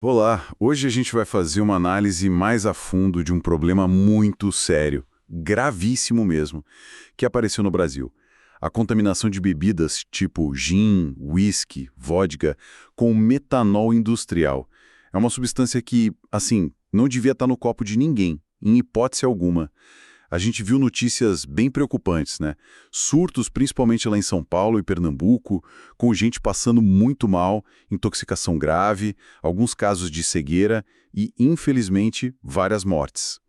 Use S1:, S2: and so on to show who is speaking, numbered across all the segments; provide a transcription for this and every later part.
S1: Olá, hoje a gente vai fazer uma análise mais a fundo de um problema muito sério, gravíssimo mesmo, que apareceu no Brasil. A contaminação de bebidas tipo gin, whisky, vodka, com metanol industrial. É uma substância que, assim, não devia estar no copo de ninguém, em hipótese alguma. A gente viu notícias bem preocupantes, né? Surtos, principalmente lá em São Paulo e Pernambuco, com gente passando muito mal, intoxicação grave, alguns casos de cegueira e, infelizmente, várias mortes.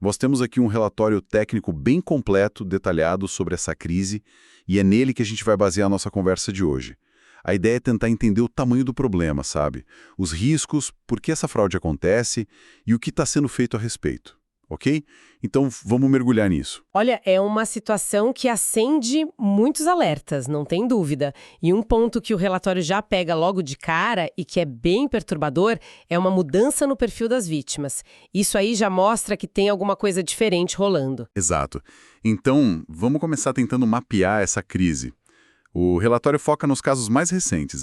S1: Nós temos aqui um relatório técnico bem completo, detalhado sobre essa crise, e é nele que a gente vai basear a nossa conversa de hoje. A ideia é tentar entender o tamanho do problema, sabe? Os riscos, por que essa fraude acontece e o que está sendo feito a respeito. Ok? Então vamos mergulhar nisso.
S2: Olha, é uma situação que acende muitos alertas, não tem dúvida. E um ponto que o relatório já pega logo de cara e que é bem perturbador é uma mudança no perfil das vítimas. Isso aí já mostra que tem alguma coisa diferente rolando.
S1: Exato. Então, vamos começar tentando mapear essa crise. O relatório foca nos casos mais recentes,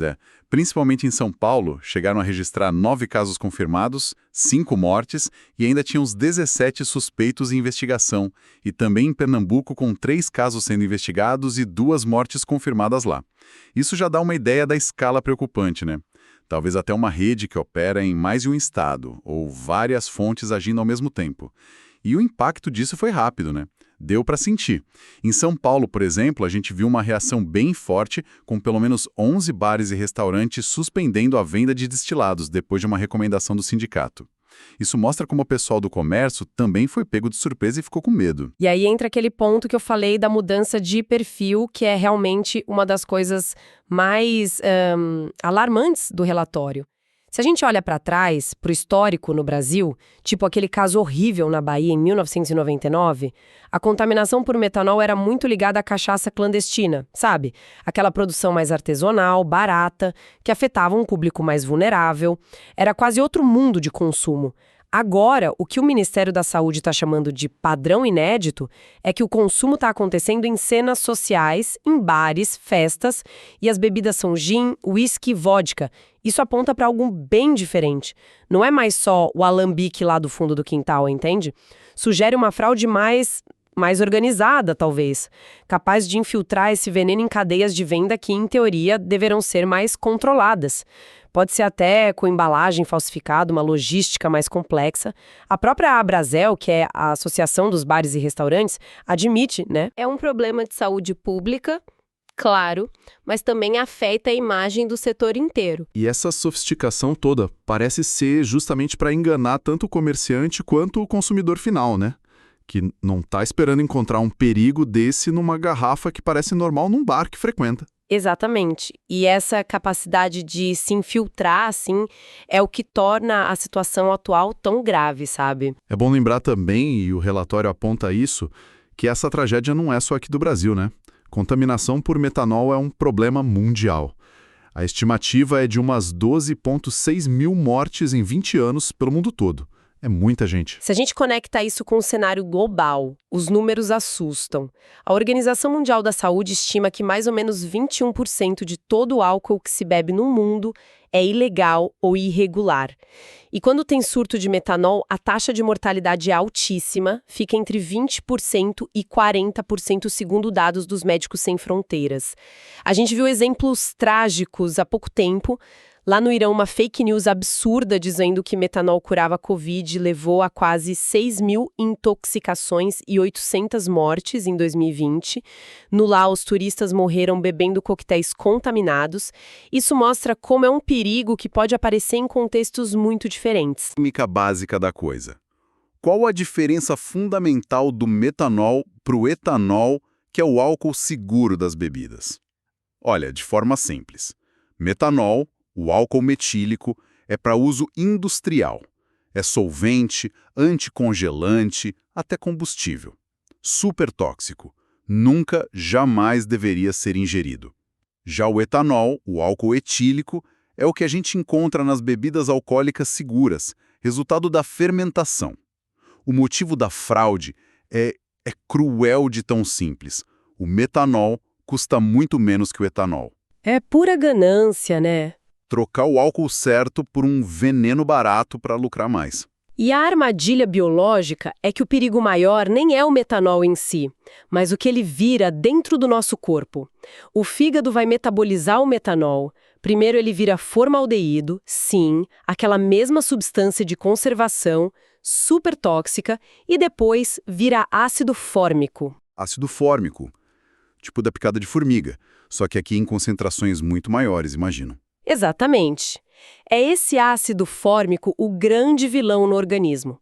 S1: principalmente em São Paulo, chegaram a registrar 9 casos confirmados, 5 mortes e ainda tinha uns 17 suspeitos em investigação, e também em Pernambuco com 3 casos sendo investigados e 2 mortes confirmadas lá. Isso já dá uma ideia da escala preocupante, né? Talvez até uma rede que opera em mais de um estado, ou várias fontes agindo ao mesmo tempo. E o impacto disso foi rápido, né? Deu para sentir. Em São Paulo, por exemplo, a gente viu uma reação bem forte, com pelo menos 11 bares e restaurantes suspendendo a venda de destilados depois de uma recomendação do sindicato. Isso mostra como o pessoal do comércio também foi pego de surpresa e ficou com medo.
S2: E aí entra aquele ponto que eu falei da mudança de perfil, que é realmente uma das coisas mais alarmantes do relatório. Se a gente olha para trás, para o histórico no Brasil, tipo aquele caso horrível na Bahia em 1999, a contaminação por metanol era muito ligada à cachaça clandestina, sabe? Aquela produção mais artesanal, barata, que afetava um público mais vulnerável. Era quase outro mundo de consumo. Agora, o que o Ministério da Saúde está chamando de padrão inédito é que o consumo está acontecendo em cenas sociais, em bares, festas, e as bebidas são gin, whisky e vodka. Isso aponta para algo bem diferente. Não é mais só o alambique lá do fundo do quintal, entende? Sugere uma fraude mais organizada, talvez, capaz de infiltrar esse veneno em cadeias de venda que, em teoria, deverão ser mais controladas. Pode ser até com embalagem falsificada, uma logística mais complexa. A própria Abrazel, que é a Associação dos Bares e Restaurantes, admite, né?
S3: É um problema de saúde pública, claro, mas também afeta a imagem do setor inteiro.
S4: E essa sofisticação toda parece ser justamente para enganar tanto o comerciante quanto o consumidor final, né? Que não está esperando encontrar um perigo desse numa garrafa que parece normal num bar que frequenta.
S2: Exatamente. E essa capacidade de se infiltrar, assim, é o que torna a situação atual tão grave, sabe?
S4: É bom lembrar também, e o relatório aponta isso, que essa tragédia não é só aqui do Brasil, né? Contaminação por metanol é um problema mundial. A estimativa é de umas 12,6 mil mortes em 20 anos pelo mundo todo. É muita gente.
S2: Se a gente conecta isso com o cenário global, os números assustam. A Organização Mundial da Saúde estima que mais ou menos 21% de todo o álcool que se bebe no mundo é ilegal ou irregular. E quando tem surto de metanol, a taxa de mortalidade é altíssima, fica entre 20% e 40% segundo dados dos Médicos Sem Fronteiras. A gente viu exemplos trágicos há pouco tempo. Lá no Irã, uma fake news absurda dizendo que metanol curava a Covid levou a quase 6 mil intoxicações e 800 mortes em 2020. No Laos, turistas morreram bebendo coquetéis contaminados. Isso mostra como é um perigo que pode aparecer em contextos muito diferentes.
S1: Química básica da coisa. Qual a diferença fundamental do metanol para o etanol, que é o álcool seguro das bebidas? Olha, de forma simples. Metanol, o álcool metílico, é para uso industrial. É solvente, anticongelante, até combustível. Super tóxico. Nunca, jamais deveria ser ingerido. Já o etanol, o álcool etílico, é o que a gente encontra nas bebidas alcoólicas seguras, resultado da fermentação. O motivo da fraude é cruel de tão simples. O metanol custa muito menos que o etanol.
S2: É pura ganância, né?
S1: trocar o álcool certo por um veneno barato para lucrar mais.
S3: E a armadilha biológica é que o perigo maior nem é o metanol em si, mas o que ele vira dentro do nosso corpo. O fígado vai metabolizar o metanol. Primeiro ele vira formaldeído, sim, aquela mesma substância de conservação, super tóxica, e depois vira ácido fórmico.
S1: Ácido fórmico, tipo da picada de formiga, só que aqui em concentrações muito maiores, imagino.
S3: Exatamente. É esse ácido fórmico o grande vilão no organismo.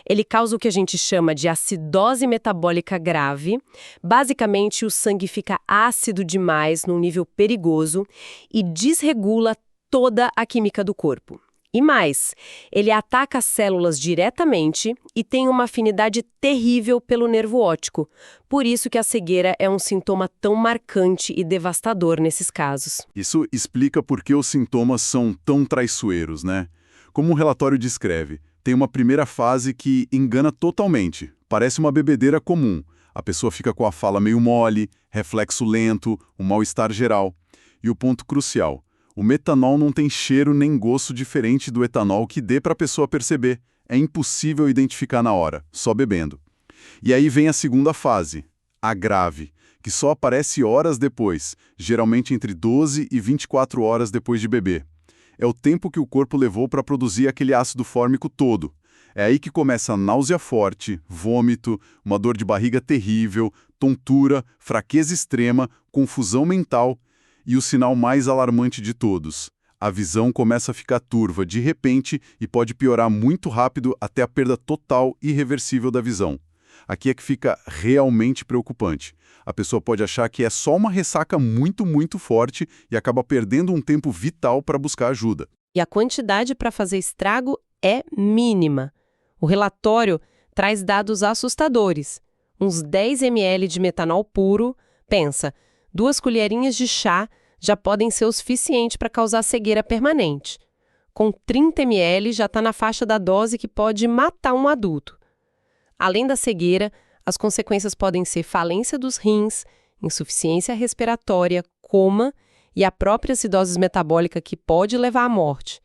S3: Ele causa o que a gente chama de acidose metabólica grave. Basicamente, o sangue fica ácido demais num nível perigoso e desregula toda a química do corpo. E mais, ele ataca as células diretamente e tem uma afinidade terrível pelo nervo óptico. Por isso que a cegueira é um sintoma tão marcante e devastador nesses casos.
S1: Isso explica por que os sintomas são tão traiçoeiros, né? Como o relatório descreve, tem uma primeira fase que engana totalmente. Parece uma bebedeira comum. A pessoa fica com a fala meio mole, reflexo lento, um mal-estar geral. E o ponto crucial: o metanol não tem cheiro nem gosto diferente do etanol que dê para a pessoa perceber. É impossível identificar na hora, só bebendo. E aí vem a segunda fase, a grave, que só aparece horas depois, geralmente entre 12 e 24 horas depois de beber. É o tempo que o corpo levou para produzir aquele ácido fórmico todo. É aí que começa a náusea forte, vômito, uma dor de barriga terrível, tontura, fraqueza extrema, confusão mental. E o sinal mais alarmante de todos: a visão começa a ficar turva de repente e pode piorar muito rápido até a perda total e irreversível da visão. Aqui é que fica realmente preocupante. A pessoa pode achar que é só uma ressaca muito forte e acaba perdendo um tempo vital para buscar ajuda.
S3: E a quantidade para fazer estrago é mínima. O relatório traz dados assustadores. Uns 10 ml de metanol puro, pensa, 2 colherinhas de chá já podem ser o suficiente para causar cegueira permanente. Com 30 ml já está na faixa da dose que pode matar um adulto. Além da cegueira, as consequências podem ser falência dos rins, insuficiência respiratória, coma e a própria acidose metabólica que pode levar à morte.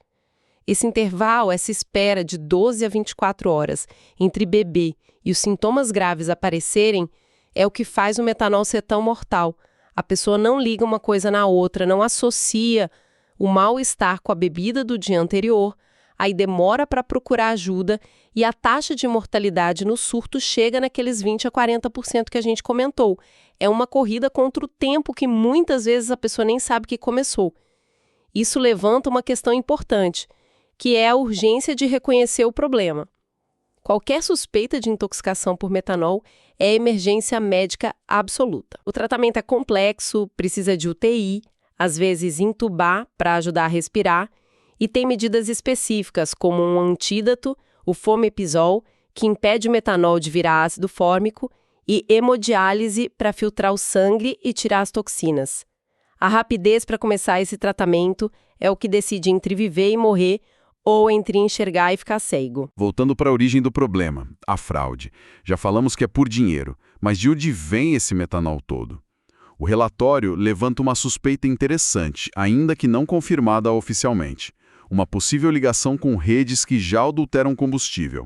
S3: Esse intervalo, essa espera de 12 a 24 horas entre beber e os sintomas graves aparecerem, é o que faz o metanol ser tão mortal. A pessoa não liga uma coisa na outra, não associa o mal-estar com a bebida do dia anterior, aí demora para procurar ajuda e a taxa de mortalidade no surto chega naqueles 20 a 40% que a gente comentou. É uma corrida contra o tempo que muitas vezes a pessoa nem sabe que começou. Isso levanta uma questão importante, que é a urgência de reconhecer o problema. Qualquer suspeita de intoxicação por metanol é emergência médica absoluta. O tratamento é complexo, precisa de UTI, às vezes intubar para ajudar a respirar, e tem medidas específicas, como um antídoto, o fomepizol, que impede o metanol de virar ácido fórmico, e hemodiálise para filtrar o sangue e tirar as toxinas. A rapidez para começar esse tratamento é o que decide entre viver e morrer, ou entre enxergar e ficar cego.
S1: Voltando para a origem do problema, a fraude. Já falamos que é por dinheiro, mas de onde vem esse metanol todo? O relatório levanta uma suspeita interessante, ainda que não confirmada oficialmente. Uma possível ligação com redes que já adulteram combustível.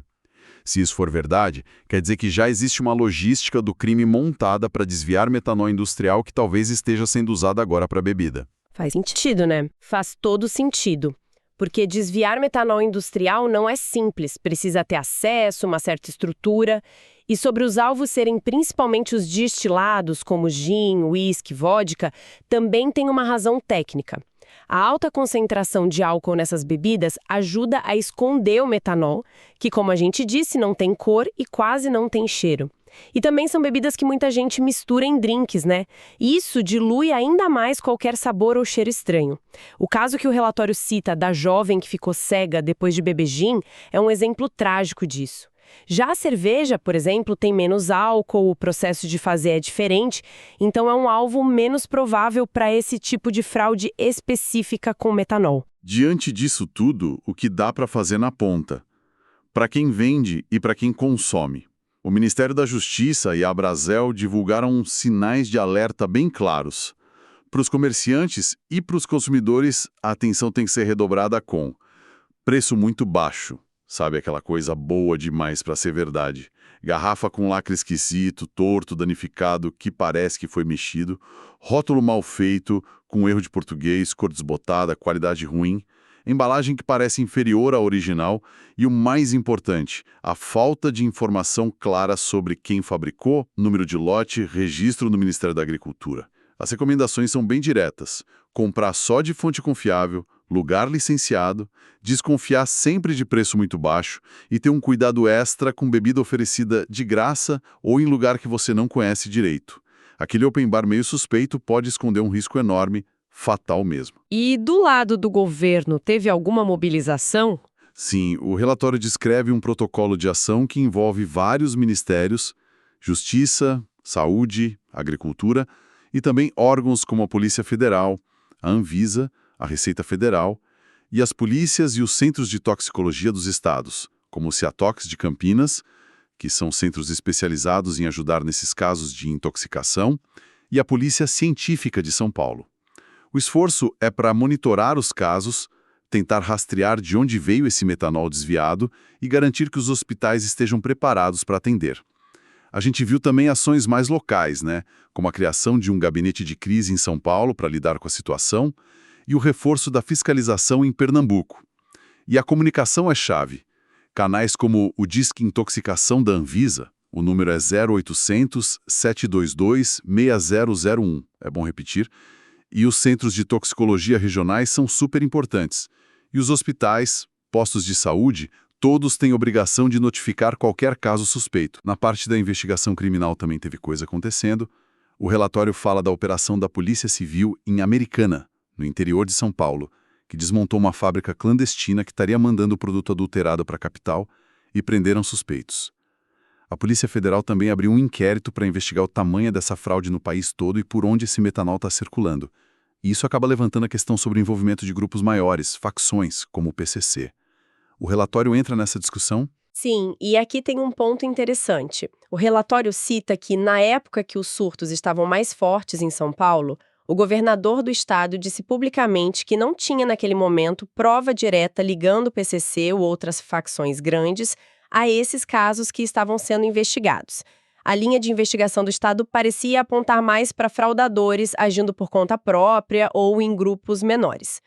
S1: Se isso for verdade, quer dizer que já existe uma logística do crime montada para desviar metanol industrial que talvez esteja sendo usada agora para bebida.
S3: Faz sentido, né? Faz todo sentido. Porque desviar metanol industrial não é simples, precisa ter acesso, uma certa estrutura. E sobre os alvos serem principalmente os destilados, como gin, uísque, vodka, também tem uma razão técnica. A alta concentração de álcool nessas bebidas ajuda a esconder o metanol, que, como a gente disse, não tem cor e quase não tem cheiro. E também são bebidas que muita gente mistura em drinks, né? E isso dilui ainda mais qualquer sabor ou cheiro estranho. O caso que o relatório cita da jovem que ficou cega depois de beber gin é um exemplo trágico disso. Já a cerveja, por exemplo, tem menos álcool, o processo de fazer é diferente, então é um alvo menos provável para esse tipo de fraude específica com metanol.
S1: Diante disso tudo, o que dá para fazer na ponta? Para quem vende e para quem consome. O Ministério da Justiça e a Abrazel divulgaram sinais de alerta bem claros. Para os comerciantes e para os consumidores, a atenção tem que ser redobrada com preço muito baixo, sabe aquela coisa boa demais para ser verdade. Garrafa com lacre esquisito, torto, danificado, que parece que foi mexido. Rótulo mal feito, com erro de português, cor desbotada, qualidade ruim. Embalagem que parece inferior à original. E o mais importante, a falta de informação clara sobre quem fabricou, número de lote, registro no Ministério da Agricultura. As recomendações são bem diretas. Comprar só de fonte confiável, lugar licenciado, desconfiar sempre de preço muito baixo e ter um cuidado extra com bebida oferecida de graça ou em lugar que você não conhece direito. Aquele open bar meio suspeito pode esconder um risco enorme, fatal mesmo.
S3: E do lado do governo, teve alguma mobilização?
S1: Sim, o relatório descreve um protocolo de ação que envolve vários ministérios, Justiça, Saúde, Agricultura e também órgãos como a Polícia Federal, a Anvisa, a Receita Federal e as polícias e os centros de toxicologia dos estados, como o Ciatox de Campinas, que são centros especializados em ajudar nesses casos de intoxicação, e a Polícia Científica de São Paulo. O esforço é para monitorar os casos, tentar rastrear de onde veio esse metanol desviado e garantir que os hospitais estejam preparados para atender. A gente viu também ações mais locais, né? Como a criação de um gabinete de crise em São Paulo para lidar com a situação e o reforço da fiscalização em Pernambuco. E a comunicação é chave. Canais como o Disque Intoxicação da Anvisa, o número é 0800 722 6001, é bom repetir, e os centros de toxicologia regionais são super importantes. E os hospitais, postos de saúde, todos têm obrigação de notificar qualquer caso suspeito. Na parte da investigação criminal também teve coisa acontecendo. O relatório fala da operação da Polícia Civil em Americana, no interior de São Paulo, que desmontou uma fábrica clandestina que estaria mandando o produto adulterado para a capital e prenderam suspeitos. A Polícia Federal também abriu um inquérito para investigar o tamanho dessa fraude no país todo e por onde esse metanol está circulando. E isso acaba levantando a questão sobre o envolvimento de grupos maiores, facções, como o PCC. O relatório entra nessa discussão?
S2: Sim, e aqui tem um ponto interessante. O relatório cita que, na época que os surtos estavam mais fortes em São Paulo, o governador do estado disse publicamente que não tinha naquele momento prova direta ligando o PCC ou outras facções grandes a esses casos que estavam sendo investigados. A linha de investigação do estado parecia apontar mais para fraudadores agindo por conta própria ou em grupos menores.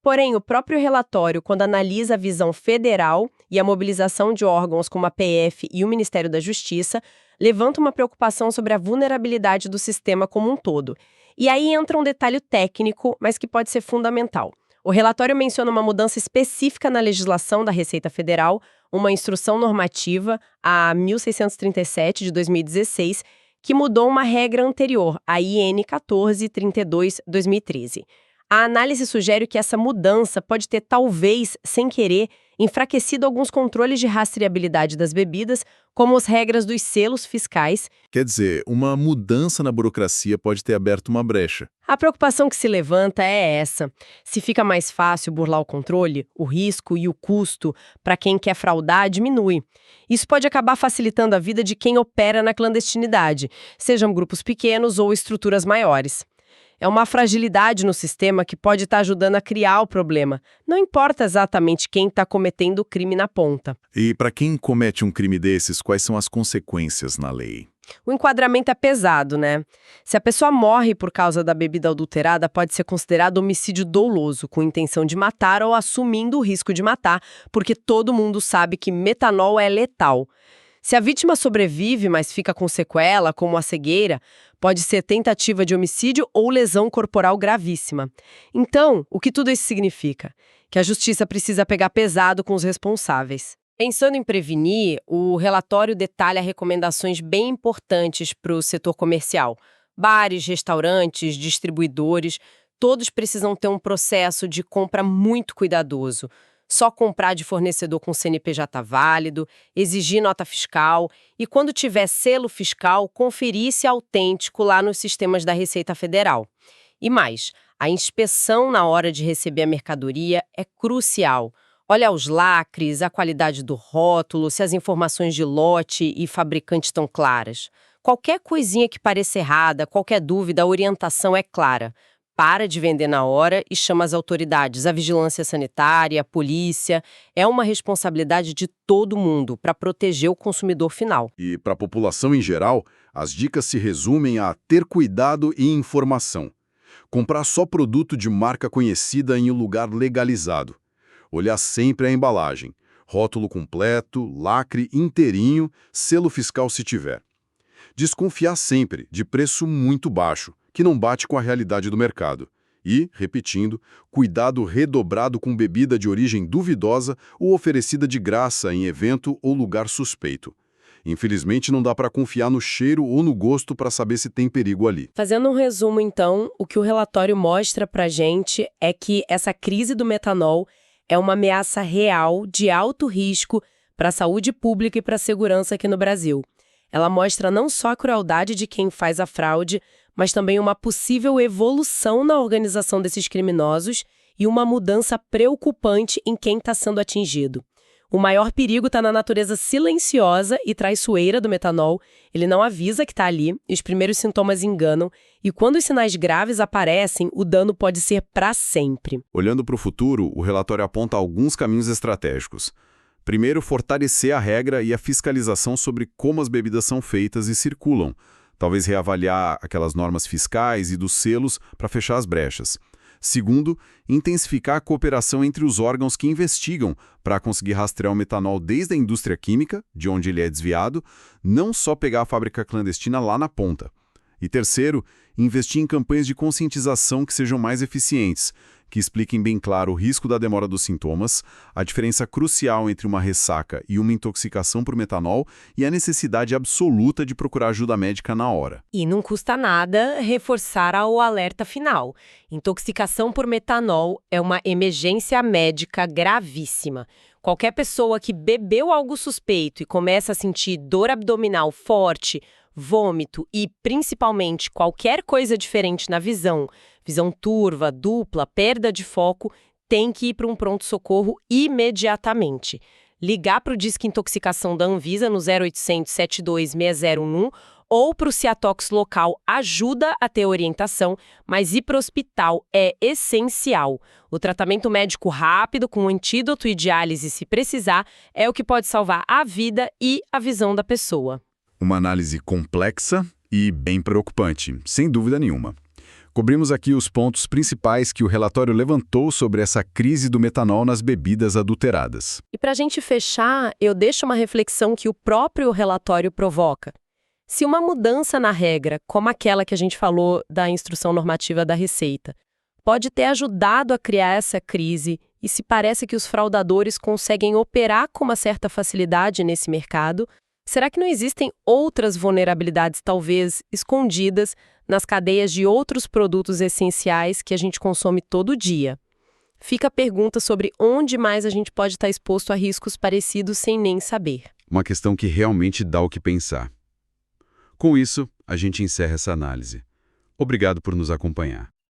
S2: Porém, o próprio relatório, quando analisa a visão federal e a mobilização de órgãos como a PF e o Ministério da Justiça, levanta uma preocupação sobre a vulnerabilidade do sistema como um todo. E aí entra um detalhe técnico, mas que pode ser fundamental. O relatório menciona uma mudança específica na legislação da Receita Federal, uma instrução normativa, a 1637 de 2016, que mudou uma regra anterior, a IN 1432/2013. A análise sugere que essa mudança pode ter, talvez, sem querer, enfraquecido alguns controles de rastreabilidade das bebidas, como as regras dos selos fiscais.
S1: Quer dizer, uma mudança na burocracia pode ter aberto uma brecha.
S2: A preocupação que se levanta é essa. Se fica mais fácil burlar o controle, o risco e o custo para quem quer fraudar diminui. Isso pode acabar facilitando a vida de quem opera na clandestinidade, sejam grupos pequenos ou estruturas maiores. É uma fragilidade no sistema que pode estar ajudando a criar o problema. Não importa exatamente quem está cometendo o crime na ponta.
S1: E para quem comete um crime desses, quais são as consequências na lei?
S2: O enquadramento é pesado, né? Se a pessoa morre por causa da bebida adulterada, pode ser considerado homicídio doloso, com intenção de matar ou assumindo o risco de matar, porque todo mundo sabe que metanol é letal. Se a vítima sobrevive, mas fica com sequela, como a cegueira, pode ser tentativa de homicídio ou lesão corporal gravíssima. Então, o que tudo isso significa? Que a justiça precisa pegar pesado com os responsáveis. Pensando em prevenir, o relatório detalha recomendações bem importantes para o setor comercial. Bares, restaurantes, distribuidores, todos precisam ter um processo de compra muito cuidadoso. Só comprar de fornecedor com CNPJ válido, exigir nota fiscal e, quando tiver selo fiscal, conferir se é autêntico lá nos sistemas da Receita Federal. E mais, a inspeção na hora de receber a mercadoria é crucial. Olha os lacres, a qualidade do rótulo, se as informações de lote e fabricante estão claras. Qualquer coisinha que pareça errada, qualquer dúvida, a orientação é clara.
S3: para de vender na hora e chama as autoridades, a vigilância sanitária, a polícia. É uma responsabilidade de todo mundo para proteger o consumidor final.
S1: E para a população em geral, as dicas se resumem a ter cuidado e informação. Comprar só produto de marca conhecida em um lugar legalizado. Olhar sempre a embalagem. Rótulo completo, lacre inteirinho, selo fiscal se tiver. Desconfiar sempre de preço muito baixo, que não bate com a realidade do mercado. E, repetindo, cuidado redobrado com bebida de origem duvidosa ou oferecida de graça em evento ou lugar suspeito. Infelizmente, não dá para confiar no cheiro ou no gosto para saber se tem perigo ali.
S2: Fazendo um resumo, então, o que o relatório mostra pra gente é que essa crise do metanol é uma ameaça real de alto risco para a saúde pública e para a segurança aqui no Brasil. Ela mostra não só a crueldade de quem faz a fraude, mas também uma possível evolução na organização desses criminosos e uma mudança preocupante em quem está sendo atingido. O maior perigo está na natureza silenciosa e traiçoeira do metanol. Ele não avisa que está ali, os primeiros sintomas enganam, e quando os sinais graves aparecem, o dano pode ser para sempre.
S1: Olhando para o futuro, o relatório aponta alguns caminhos estratégicos. Primeiro, fortalecer a regra e a fiscalização sobre como as bebidas são feitas e circulam. Talvez reavaliar aquelas normas fiscais e dos selos para fechar as brechas. Segundo, intensificar a cooperação entre os órgãos que investigam para conseguir rastrear o metanol desde a indústria química, de onde ele é desviado, não só pegar a fábrica clandestina lá na ponta. E terceiro, investir em campanhas de conscientização que sejam mais eficientes, que expliquem bem claro o risco da demora dos sintomas, a diferença crucial entre uma ressaca e uma intoxicação por metanol e a necessidade absoluta de procurar ajuda médica na hora.
S3: E não custa nada reforçar o alerta final. Intoxicação por metanol é uma emergência médica gravíssima. Qualquer pessoa que bebeu algo suspeito e começa a sentir dor abdominal forte, vômito e, principalmente, qualquer coisa diferente na visão turva, dupla, perda de foco, tem que ir para um pronto-socorro imediatamente. Ligar para o Disque Intoxicação da Anvisa no 0800 72 6011 ou para o Ciatox local ajuda a ter orientação, mas ir para o hospital é essencial. O tratamento médico rápido, com antídoto e diálise se precisar, é o que pode salvar a vida e a visão da pessoa.
S1: Uma análise complexa e bem preocupante, sem dúvida nenhuma. Cobrimos aqui os pontos principais que o relatório levantou sobre essa crise do metanol nas bebidas adulteradas.
S2: E para a gente fechar, eu deixo uma reflexão que o próprio relatório provoca. Se uma mudança na regra, como aquela que a gente falou da instrução normativa da Receita, pode ter ajudado a criar essa crise e se parece que os fraudadores conseguem operar com uma certa facilidade nesse mercado, será que não existem outras vulnerabilidades, talvez escondidas, nas cadeias de outros produtos essenciais que a gente consome todo dia? Fica a pergunta sobre onde mais a gente pode estar exposto a riscos parecidos sem nem saber.
S1: Uma questão que realmente dá o que pensar. Com isso, a gente encerra essa análise. Obrigado por nos acompanhar.